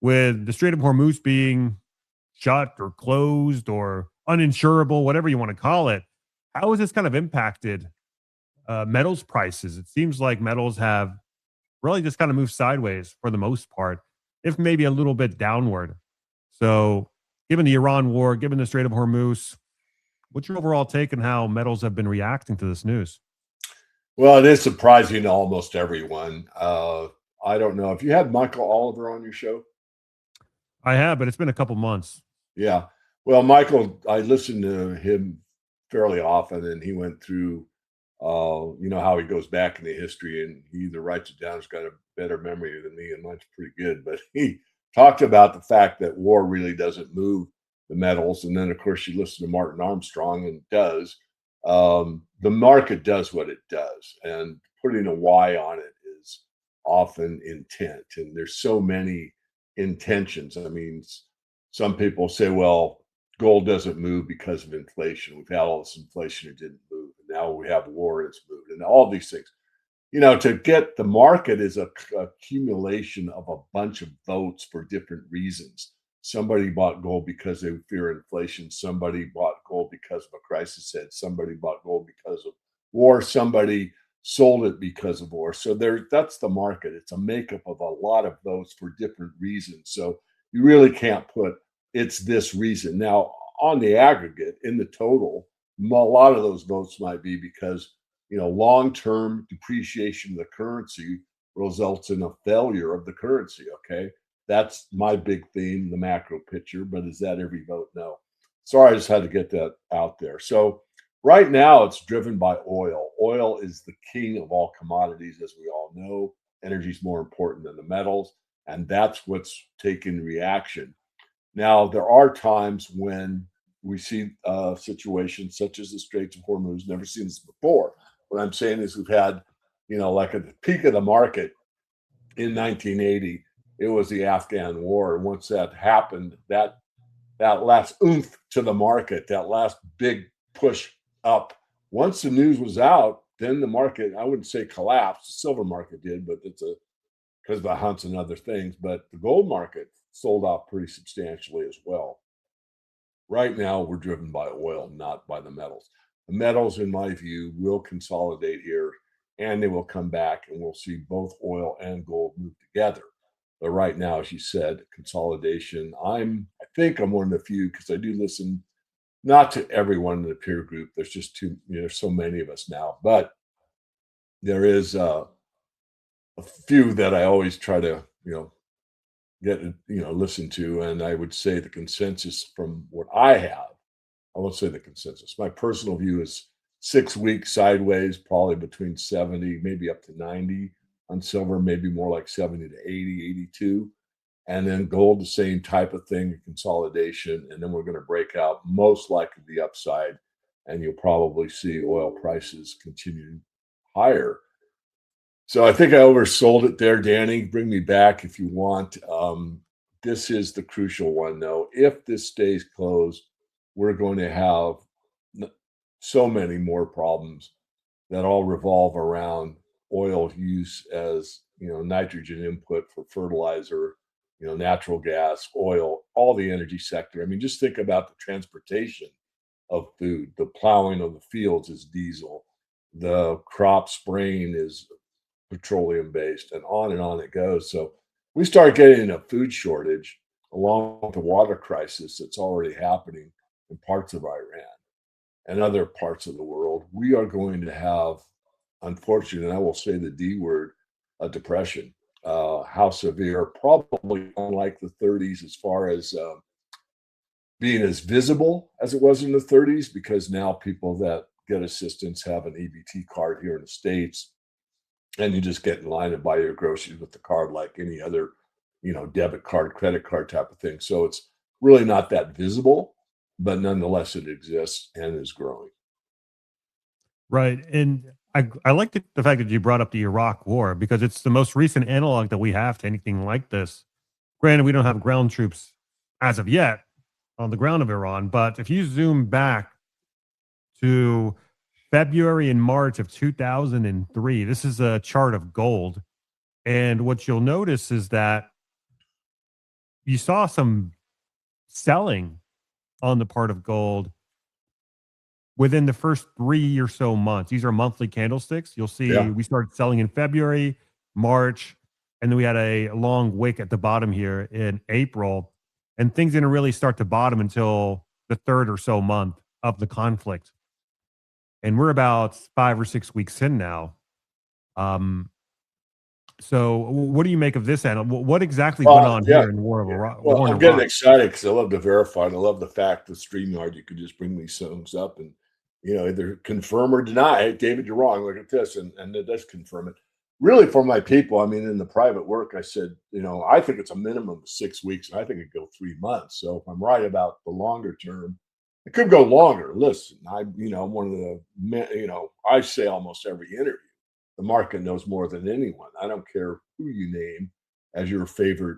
with the Strait of Hormuz being shut or closed or uninsurable, whatever you want to call it, how has this kind of impacted metals prices? It seems like metals have really just kind of moved sideways for the most part, if maybe a little bit downward. So, given the Iran war, given the Strait of Hormuz, what's your overall take on how metals have been reacting to this news? Well, it is surprising to almost everyone. I don't know if you had Michael Oliver on your show. I have, but it's been a couple months. Yeah. Well, Michael, I listened to him fairly often, and he went through, how he goes back into history, and he either writes it down, he's got a better memory than me, and mine's pretty good. But he talked about the fact that war really doesn't move the metals. And then, of course, you listen to Martin Armstrong, and it does. The market does what it does, and putting a Y on it is often intent. And there's so many intentions. I mean, some people say, well, gold doesn't move because of inflation. We've had all this inflation, it didn't move. And now we have war, it's moved. And all these things. To get the market is a accumulation of a bunch of votes for different reasons. Somebody bought gold because they fear inflation. Somebody bought gold because of a crisis hit. Somebody bought gold because of war. Somebody sold it because of war. So that's the market. It's a makeup of a lot of votes for different reasons. So you really can't put it's this reason. Now, on the aggregate, in the total, a lot of those votes might be because long-term depreciation of the currency results in a failure of the currency. Okay. That's my big theme, the macro picture. But is that every vote? No. Sorry, I just had to get that out there. So right now it's driven by oil. Oil is the king of all commodities, as we all know. Energy is more important than the metals, and that's what's taken reaction. Now, there are times when we see situations such as the Straits of Hormuz, never seen this before. What I'm saying is we've had, like at the peak of the market in 1980, it was the Afghan war. And once that happened, that last oomph to the market, that last big push up, once the news was out, then the market, I wouldn't say collapsed. The silver market did, but it's because of the hunts and other things. But the gold market sold off pretty substantially as well. Right now, we're driven by oil, not by the metals. The metals, in my view, will consolidate here and they will come back, and we'll see both oil and gold move together. But right now, as you said, consolidation. I think I'm one of the few because I do listen not to everyone in the peer group. There's just there's so many of us now, but there is a few that I always try to, get listen to. And I would say the consensus from what I have, I won't say the consensus, my personal view is 6 weeks sideways, probably between 70 maybe up to 90 on silver, maybe more like 70 to 80, 82. And then gold, the same type of thing, consolidation. And then we're going to break out most likely the upside, and you'll probably see oil prices continue higher. So I think I oversold it there, Danny. Bring me back if you want. This is the crucial one, though. If this stays closed, we're going to have so many more problems that all revolve around oil use as nitrogen input for fertilizer, natural gas, oil, all the energy sector. I mean, just think about the transportation of food. The plowing of the fields is diesel. The crop spraying is petroleum based, and on it goes. So we start getting a food shortage along with the water crisis that's already happening in parts of Iran and other parts of the world. We are going to have, unfortunately, and I will say the D word, a depression. How severe? Probably unlike the 30s as far as being as visible as it was in the 30s, because now people that get assistance have an EBT card here in the States, and you just get in line and buy your groceries with the card like any other, debit card, credit card type of thing. So it's really not that visible, but nonetheless, it exists and is growing. Right. And I like the fact that you brought up the Iraq war because it's the most recent analog that we have to anything like this. Granted, we don't have ground troops as of yet on the ground of Iran, but if you zoom back to February and March of 2003, this is a chart of gold. And what you'll notice is that you saw some selling on the part of gold within the first 3 or so months. These are monthly candlesticks. You'll see Yeah. we started selling in February, March, and then we had a long wick at the bottom here in April. And things didn't really start to bottom until the third or so month of the conflict. And we're about 5 or 6 weeks in now. Um, so what do you make of this? And what exactly went on Yeah. here in Yeah. Well, war in I'm getting Iraq? excited because I love to verify, and I love the fact with StreamYard you can just bring these songs up and either confirm or deny. Hey, David, you're wrong. Look at this, and it does confirm it. Really, for my people, I mean, in the private work, I said, I think it's a minimum of 6 weeks, and I think it could go 3 months. So if I'm right about the longer term, it could go longer. Listen, I'm one of I say almost every interview, the market knows more than anyone. I don't care who you name as your favorite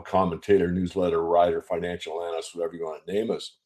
commentator, newsletter writer, financial analyst, whatever you want to name us.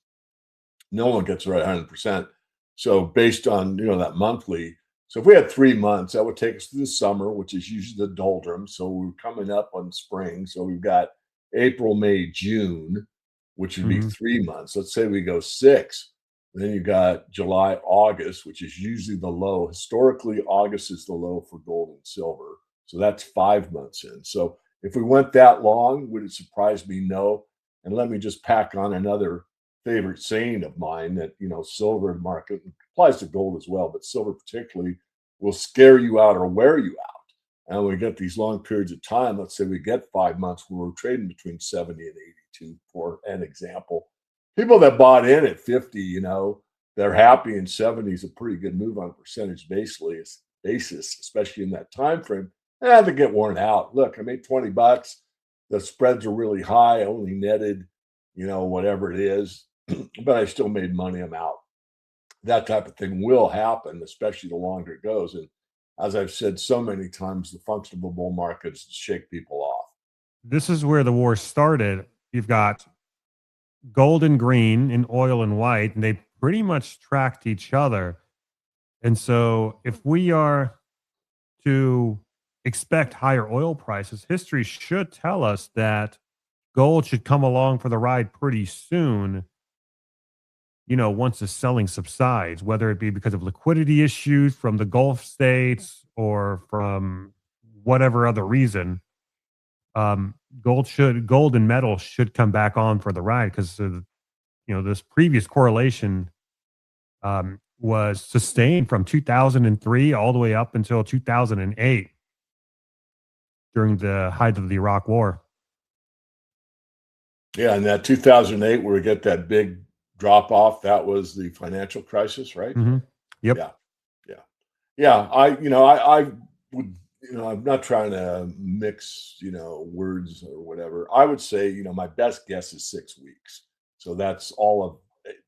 No one gets it right 100%. So based on, that monthly, so if we had 3 months, that would take us to the summer, which is usually the doldrums. So we're coming up on spring. So we've got April, May, June, which would be Hmm. 3 months. Let's say we go six. Then you got July, August, which is usually the low. Historically, August is the low for gold and silver. So that's 5 months in. So if we went that long, would it surprise me? No. And let me just pack on another favorite saying of mine that, silver market applies to gold as well, but silver particularly will scare you out or wear you out. And we get these long periods of time. Let's say we get 5 months where we're trading between 70 and 82, for an example. People that bought in at 50, they're happy, and 70 is a pretty good move on a percentage basis, especially in that time frame. They get worn out. Look, I made $20. The spreads are really high, I only netted, whatever it is, but I still made money. I'm out. That type of thing will happen, especially the longer it goes. And as I've said so many times, the function of a bull market is to shake people off. This is where the war started. You've got gold and green and oil and white, and they pretty much tracked each other. And so, if we are to expect higher oil prices, history should tell us that gold should come along for the ride pretty soon, once the selling subsides, whether it be because of liquidity issues from the Gulf states or from whatever other reason. Gold and metal should come back on for the ride because this previous correlation was sustained from 2003 all the way up until 2008 during the height of the Iraq War. Yeah, and that 2008 where we get that big drop off, that was the financial crisis, right? Hmm. Yep. Yeah, yeah. Yeah, I would, I'm not trying to mix, words or whatever. I would say, my best guess is 6 weeks. So that's all of,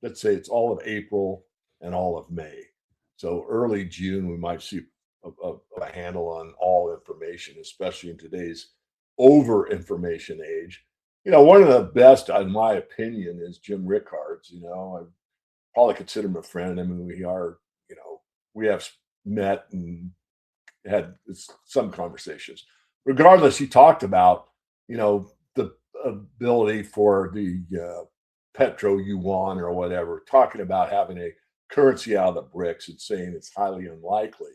let's say it's all of April and all of May. So early June, we might see a handle on all information, especially in today's over information age. One of the best, in my opinion, is Jim Rickards. I probably consider him a friend. I mean, we have met and had some conversations. Regardless, he talked about, the ability for the petro yuan or whatever, talking about having a currency out of the BRICS and saying it's highly unlikely.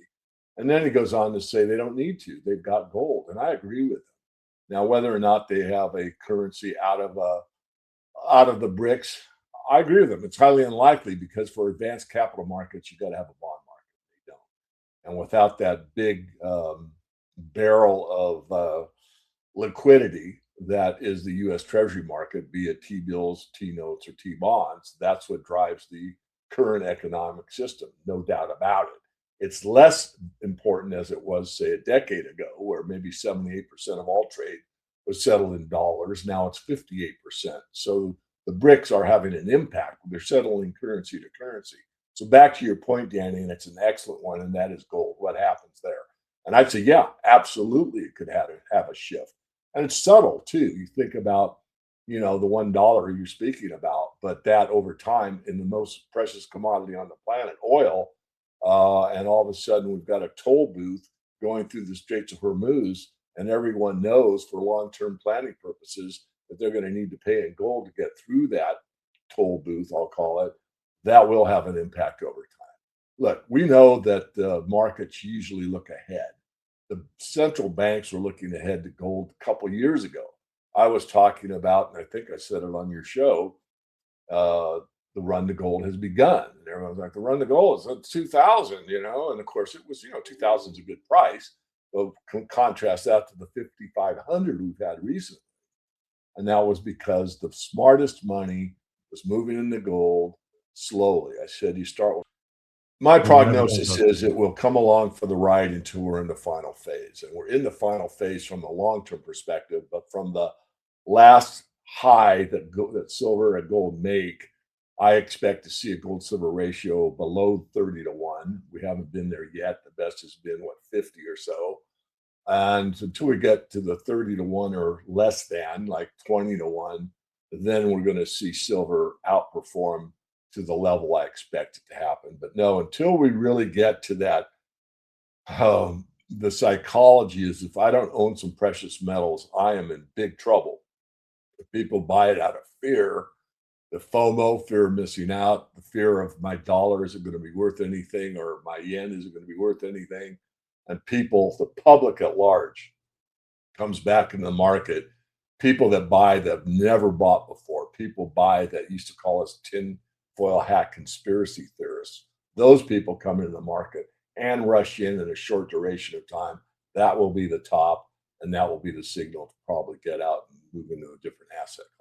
And then he goes on to say they don't need to. They've got gold, and I agree with him. Now, whether or not they have a currency out of the BRICS, I agree with him. It's highly unlikely because for advanced capital markets, you got to have a bond market. They don't. And without that big barrel of liquidity that is the U.S. Treasury market, be it T bills, T notes, or T bonds, that's what drives the current economic system, no doubt about it. It's less important as it was, say, a decade ago, where maybe 78% of all trade was settled in dollars. Now it's 58%. So the BRICS are having an impact. They're settling currency to currency. So back to your point, Danny, and it's an excellent one, and that is gold. What happens there? And I'd say, yeah, absolutely, it could have a shift, and it's subtle too. You think about, the $1 you're speaking about, but that over time in the most precious commodity on the planet, oil, and all of a sudden we've got a toll booth going through the Straits of Hormuz, and everyone knows for long-term planning purposes that they're going to need to pay in gold to get through that toll booth, I'll call it, that will have an impact over time. Look, we know that the markets usually look ahead. The central banks were looking ahead to gold a couple years ago. I was talking about, and I think I said it on your show, uh, the run to gold has begun. And everyone's like, the run to gold is at 2000, and of course it was, 2000 is a good price. But contrast that to the 5,500 we've had recently. And that was because the smartest money was moving into gold slowly. I said, you start with my It never goes prognosis up. is it will come along for the ride until we're in the final phase. And we're in the final phase from the long-term perspective, but from the last high that silver and gold make, I expect to see a gold silver ratio below 30 to 1. We haven't been there yet. The best has been 50 or so. And until we get to the 30 to 1 or less than, like 20 to 1, then we're going to see silver outperform to the level I expect it to happen. But no, until we really get to that, the psychology is if I don't own some precious metals, I am in big trouble. If people buy it out of fear, the FOMO, fear of missing out, the fear of my dollar isn't going to be worth anything or my yen isn't going to be worth anything. And people, the public at large, comes back in the market. People that buy that have never bought before, people buy that used to call us tinfoil hat conspiracy theorists. Those people come into the market and rush in a short duration of time. That will be the top, and that will be the signal to probably get out and move into a different asset class.